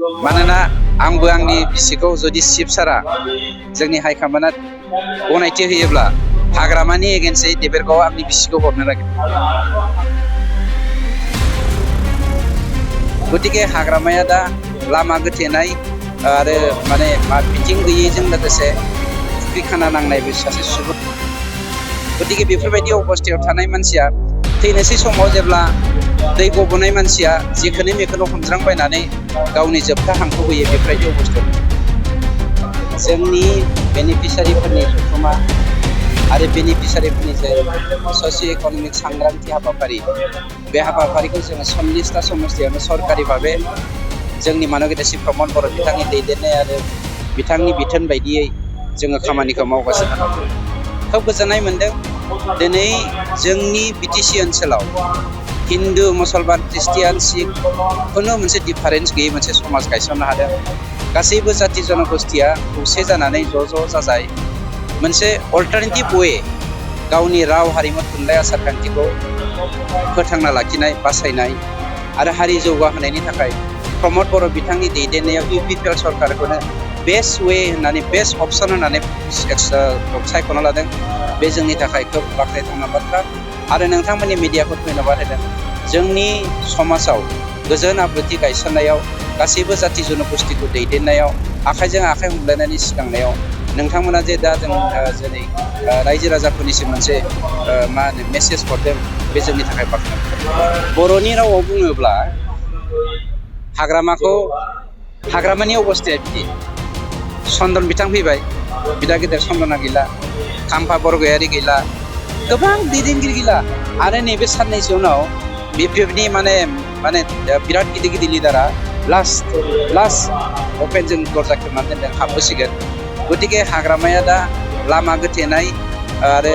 मानोना आंबो आंनि बिसिखौ जुदि चिफ सारा जोंनि हाइकमान्डआ गनायथि होयोब्ला हाग्रामानि एगेन्स्टै देबेरगावआव आंनि बिसिखौ हरनो नागिरो। गतिके हाग्रामाया दा लामा गोथेनाय आरो बिथिं गैयैजों लोगोसे फुख्रि खाना नांनायबो सासे सुबुं। गतिके बेफोरबायदि अबस्थायाव थानाय मानसिया थैनोसै समाव जेब्ला दै गबोनाय मानसिया जेखौनो मेखौनो हमज्रांबायनानै गावनि जोबथा हांखौ होयो बेफोरबायदि अबस्थायाव जोंनि बेनिफिसारिफोरनि जथुमा आरो बेनिफिसारिफोरनि जे ससिय' इक'नमिक सांग्रांथि हाबाफारि बे हाबाफारिखौ जोङो 40टा समस्थियावनो सरकारि भाबै जोंनि मानगेदेसि प्रमद बर' बिथांनि दैदेननाय आरो बिथांनि बिथोन बायदियै जोङो खामानिखौ मावगासिनो दं। खोब गोजोननाय मोन्दों दिनै जोंनि बिटिसि ओनसोलाव हिन्दु मुसलमान ख्रिस्टियान सिख खुनु मोनसे डिफारेन्स गैयै मोनसे समाज गायसननो हादों। गासैबो जाथि जनगोष्ठिया खौसे जानानै ज' जाजाय मोनसे अल्टारनेटिभ वे गावनि राव हारिमु थुनलाइ आसार खान्थिखौ फोथांना लाखिनाय बासायनाय आरो हारि जौगाहोनायनि थाखाय प्रमद बर' बिथांनि दैदेननायाव UPPL सरकारखौनो बेस्ट वे होननानै बेस्ट अप्सन होननानै सायख'ना लादों। बे जोंनि थाखाय खोब बाख्नायथावना बाथ्रा आरो नोंथांमोननि मिडियाखौ धन्यबाद होदों। जोंनि समाजाव गोजोन आब्रुथि गायसननायाव गासैबो जाथि जनगोष्ठिखौ दैदेननायाव आखाइजों आखाइ हमलायनानै सिगांनायाव नोंथांमोना जे दा जों जेरै रायजो राजाफोरनिसिम मोनसे मेसेज हरदों बे जोंनि थाखाय बाख्नायथाव। बर'नि रावाव बुङोब्ला हाग्रामानि अबस्थाया बिदि चन्दन बिथां फैबाय, बिदा गेदेर चन्दना गैला, खाम्फा बरगयारि गैला, गोबां दैदेनगिरि गैला आरो नैबे साननैसो उनाव बेफोरनि बिराद गिदिर लिडारा लास्ट अपेन जों दरजा खेबनानै दोनदों हाबबोसिगोन। गतिके हाग्रामाया दा लामा गोथेनाय आरो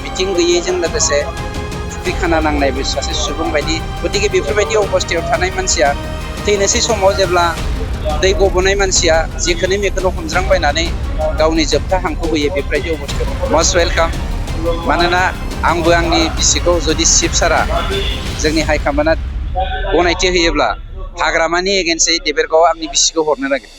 बिथिं गैयैजों लोगोसे फुख्रि खाना नांनायबो सासे सुबुं बायदि। गतिके बेफोरबायदि अबस्थायाव थानाय मानसिया थैनोसै समाव जेब्ला दै गबोनाय मानसिया जेखौनो मेखौनो हमज्रांबायनानै गावनि जोबथा हांखौ होयो बेफोरबायदि अबस्थायाव मस्ट वेलकाम। मानोना आंबो आंनि बिसिखौ जुदि चिफ सारा जोंनि हाइकमान्डआ गनायथि होयोब्ला हाग्रामानि एगेन्स्टै देबेरगावआव आंनि बिसिखौ हरनो नागिरो।